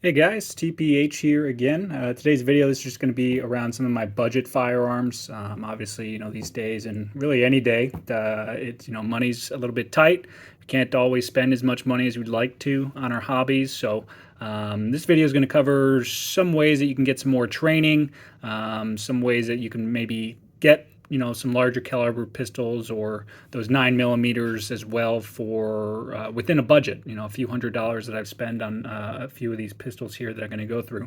Hey guys, TPH here again. Today's video is just going to be around some of my budget firearms. Obviously, these days and really any day, money's a little bit tight. We can't always spend as much money as we'd like to on our hobbies. So this video is going to cover some ways that you can get some more training, some ways that you can maybe get some larger caliber pistols or those 9 millimeters as well for within a budget. A few $100s that I've spent on a few of these pistols here that I'm going to go through.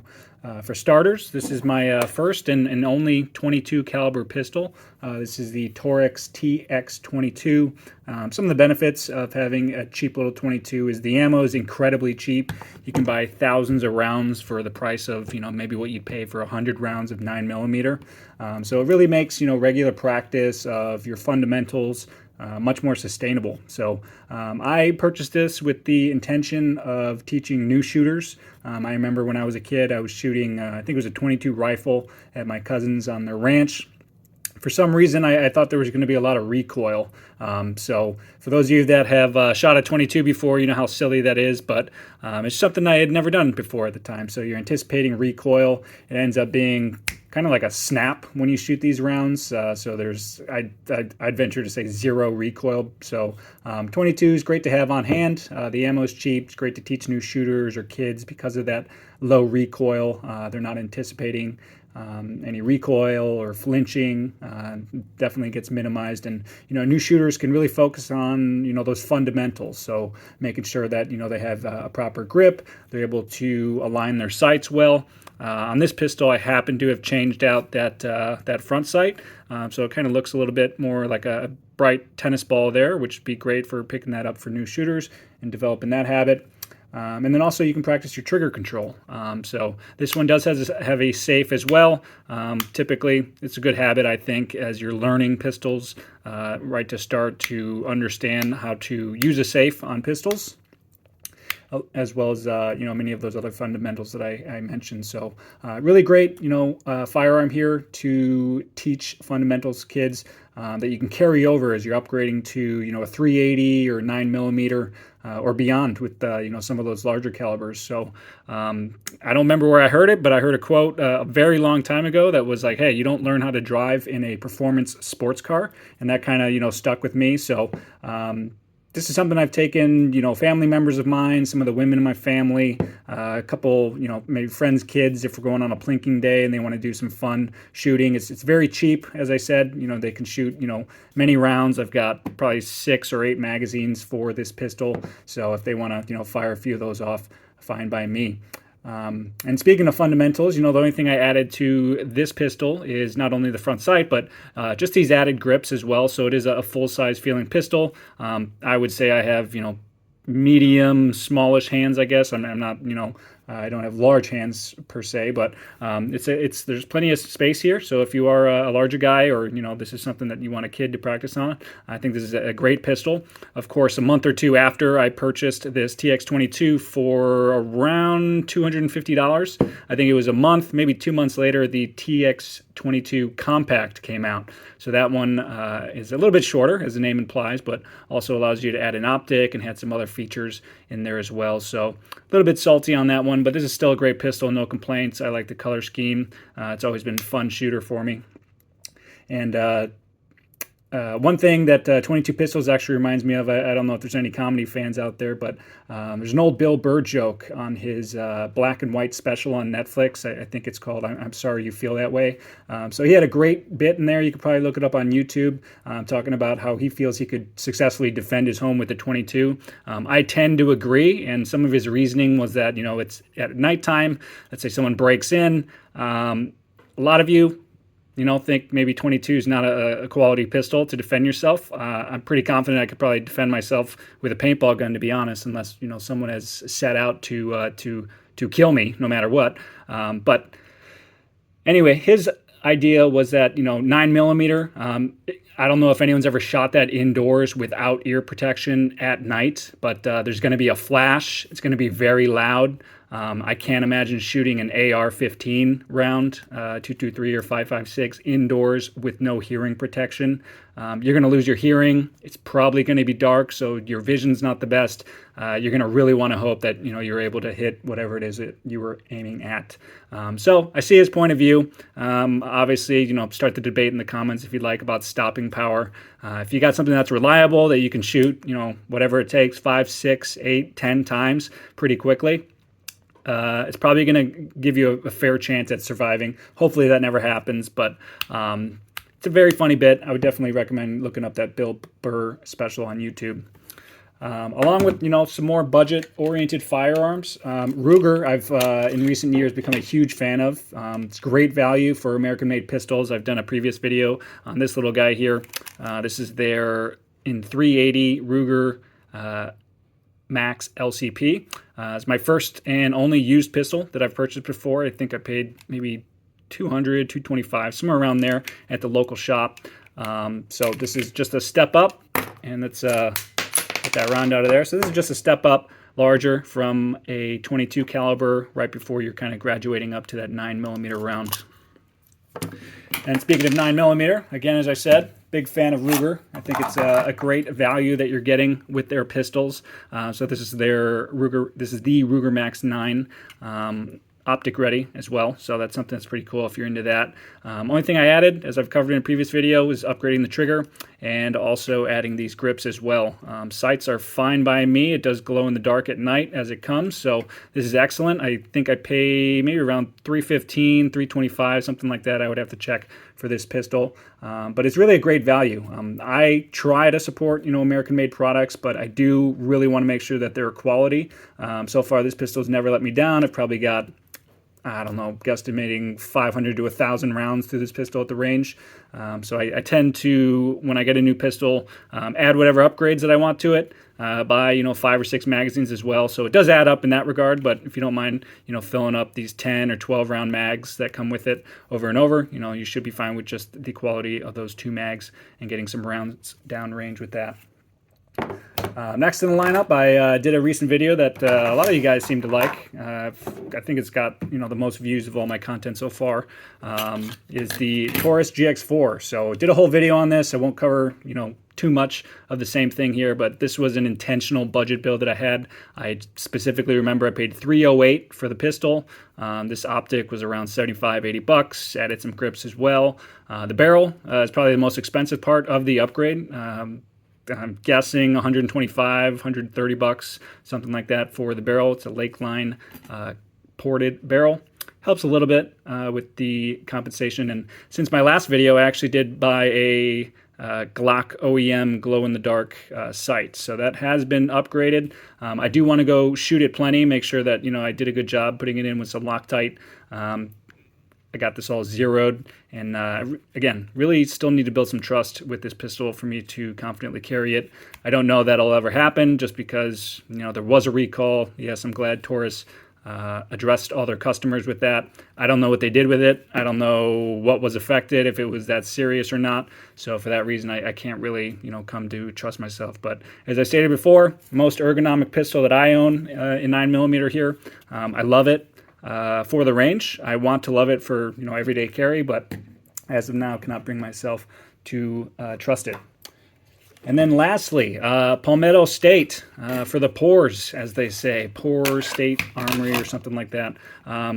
For starters, this is my first and only 22 caliber pistol. This is the Torex TX22. Some of the benefits of having a cheap little 22 is the ammo is incredibly cheap. You can buy thousands of rounds for the price of maybe what you'd pay for 100 rounds of 9 millimeter. So it really makes regular practice of your fundamentals much more sustainable. So I purchased this with the intention of teaching new shooters. I remember when I was a kid, I was shooting, I think it was a 22 rifle at my cousin's on their ranch. For some reason, I thought there was going to be a lot of recoil. So for those of you that have shot a 22 before, you know how silly that is, but it's something I had never done before at the time. So you're anticipating recoil. It ends up being kind of like a snap when you shoot these rounds. So there's, I'd venture to say, zero recoil. So 22 is great to have on hand. The ammo is cheap. It's great to teach new shooters or kids because of that low recoil. They're not anticipating any recoil or flinching. Definitely gets minimized, and new shooters can really focus on those fundamentals. So making sure that they have a proper grip, they're able to align their sights well. On this pistol, I happen to have changed out that front sight, so it kind of looks a little bit more like a bright tennis ball there, which would be great for picking that up for new shooters and developing that habit. And then also you can practice your trigger control. So this one does have a safe as well. Typically, it's a good habit, I think, as you're learning pistols, right to start to understand how to use a safe on pistols, as well as many of those other fundamentals that I mentioned. So really great firearm here to teach fundamentals kids that you can carry over as you're upgrading to a 380 or 9 millimeter or beyond with some of those larger calibers. So I don't remember where I heard it, but I heard a quote a very long time ago that was like, hey, you don't learn how to drive in a performance sports car. And that kind of stuck with me. So this is something I've taken, family members of mine, some of the women in my family, a couple, maybe friends' kids, if we're going on a plinking day and they want to do some fun shooting. It's very cheap, as I said. They can shoot, many rounds. I've got probably 6 or 8 magazines for this pistol. So if they want to, fire a few of those off, fine by me. And speaking of fundamentals, the only thing I added to this pistol is not only the front sight, but just these added grips as well. So it is a full-size feeling pistol. I would say I have, medium, smallish hands, I guess. I'm not, I don't have large hands per se, but there's plenty of space here. So if you are a larger guy, or this is something that you want a kid to practice on, I think this is a great pistol. Of course, a month or two after I purchased this TX22 for around $250. I think it was a month, maybe 2 months later, the TX22 Compact came out. So that one is a little bit shorter, as the name implies, but also allows you to add an optic and had some other features in there as well. So a little bit salty on that one, but this is still a great pistol, no complaints. I like the color scheme. It's always been a fun shooter for me. And one thing that 22 Pistols actually reminds me of, I don't know if there's any comedy fans out there, but there's an old Bill Burr joke on his black and white special on Netflix. I think it's called I'm Sorry You Feel That Way. So he had a great bit in there. You could probably look it up on YouTube, talking about how he feels he could successfully defend his home with the 22. I tend to agree, and some of his reasoning was that, it's at nighttime. Let's say someone breaks in. A lot of you, think maybe 22 is not a quality pistol to defend yourself. I'm pretty confident I could probably defend myself with a paintball gun, to be honest, unless someone has set out to kill me, no matter what. But anyway, his idea was that 9 millimeter. I don't know if anyone's ever shot that indoors without ear protection at night, but there's going to be a flash. It's going to be very loud. I can't imagine shooting an AR-15 round, 223 or 5.56 indoors with no hearing protection. You're going to lose your hearing. It's probably going to be dark, so your vision's not the best. You're going to really want to hope that you're able to hit whatever it is that you were aiming at. So I see his point of view. Obviously, start the debate in the comments if you'd like about stopping power. If you got something that's reliable that you can shoot, whatever it takes, 5, 6, 8, 10 times pretty quickly, it's probably going to give you a fair chance at surviving. Hopefully that never happens, but it's a very funny bit. I would definitely recommend looking up that Bill Burr special on YouTube. Along with, some more budget-oriented firearms. Ruger, I've in recent years become a huge fan of. It's great value for American-made pistols. I've done a previous video on this little guy here. This is their in .380 Ruger Max LCP. It's my first and only used pistol that I've purchased before. I think I paid maybe $200, $225, somewhere around there at the local shop. So this is just a step up, and let's get that round out of there. So this is just a step up, larger from a .22 caliber right before you're kind of graduating up to that 9mm round. And speaking of 9mm, again, as I said, big fan of Ruger. I think it's a great value that you're getting with their pistols. So this is their Ruger. This is the Ruger Max 9. Optic ready as well, so that's something that's pretty cool if you're into that. Only thing I added, as I've covered in a previous video, is upgrading the trigger and also adding these grips as well. Sights are fine by me. It does glow in the dark at night as it comes, so this is excellent. I think I pay maybe around $315, $325, something like that. I would have to check for this pistol, but it's really a great value. I try to support American-made products, but I do really want to make sure that they're quality. So far, this pistol's never let me down. I've probably got, I don't know, guesstimating 500 to 1,000 rounds through this pistol at the range. So I tend to, when I get a new pistol, add whatever upgrades that I want to it, buy 5 or 6 magazines as well. So it does add up in that regard, but if you don't mind, filling up these 10 or 12 round mags that come with it over and over, you should be fine with just the quality of those 2 mags and getting some rounds down range with that. Next in the lineup, I did a recent video that a lot of you guys seem to like. I think it's got the most views of all my content so far. Is the Taurus GX4. So did a whole video on this. I won't cover too much of the same thing here, but this was an intentional budget build that I had. I specifically remember I paid $308 for the pistol. This optic was around $75, $80. Added some grips as well. The barrel is probably the most expensive part of the upgrade. I'm guessing $125, $130, something like that for the barrel. It's a Lakeline ported barrel. Helps a little bit with the compensation. And since my last video, I actually did buy a Glock OEM glow-in-the-dark sight. So that has been upgraded. I do want to go shoot it plenty, make sure that I did a good job putting it in with some Loctite. I got this all zeroed, and again, really still need to build some trust with this pistol for me to confidently carry it. I don't know that'll ever happen just because there was a recall. Yes, I'm glad Taurus addressed all their customers with that. I don't know what they did with it. I don't know what was affected, if it was that serious or not. So for that reason, I can't really come to trust myself. But as I stated before, most ergonomic pistol that I own in 9mm here. I love it. For the range, I want to love it for everyday carry, but as of now, cannot bring myself to trust it. And then lastly, Palmetto State for the poors, as they say, Poor State Armory or something like that.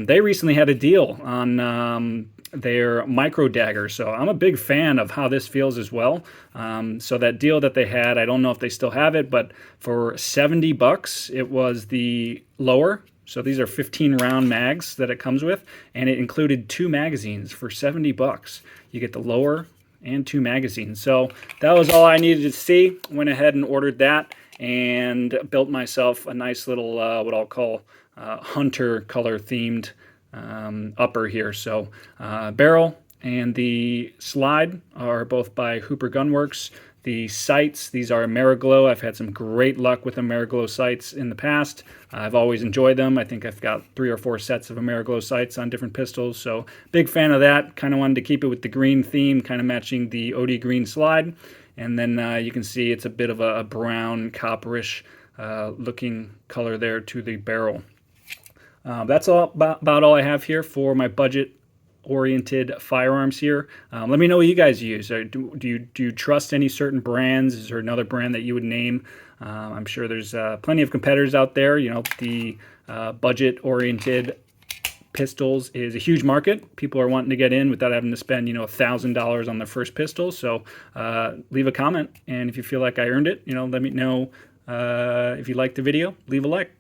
They recently had a deal on their micro dagger, so I'm a big fan of how this feels as well. So that deal that they had, I don't know if they still have it, but for $70, it was the lower. So these are 15 round mags that it comes with, and it included 2 magazines for $70. You get the lower and 2 magazines. So that was all I needed to see. Went ahead and ordered that and built myself a nice little what I'll call hunter color themed upper here. So barrel and the slide are both by Hooper Gunworks. The sights, these are Ameriglow. I've had some great luck with Ameriglow sights in the past. I've always enjoyed them. I think I've got 3 or 4 sets of Ameriglow sights on different pistols, so big fan of that. Kind of wanted to keep it with the green theme, kind of matching the OD green slide. And then you can see it's a bit of a brown, copperish looking color there to the barrel. That's about all I have here for my budget oriented firearms here. Let me know what you guys use. Do you trust any certain brands? Is there another brand that you would name? I'm sure there's plenty of competitors out there. You know, the budget oriented pistols is a huge market. People are wanting to get in without having to spend, $1,000 on their first pistol. So leave a comment, and if you feel like I earned it, let me know. If you liked the video, leave a like.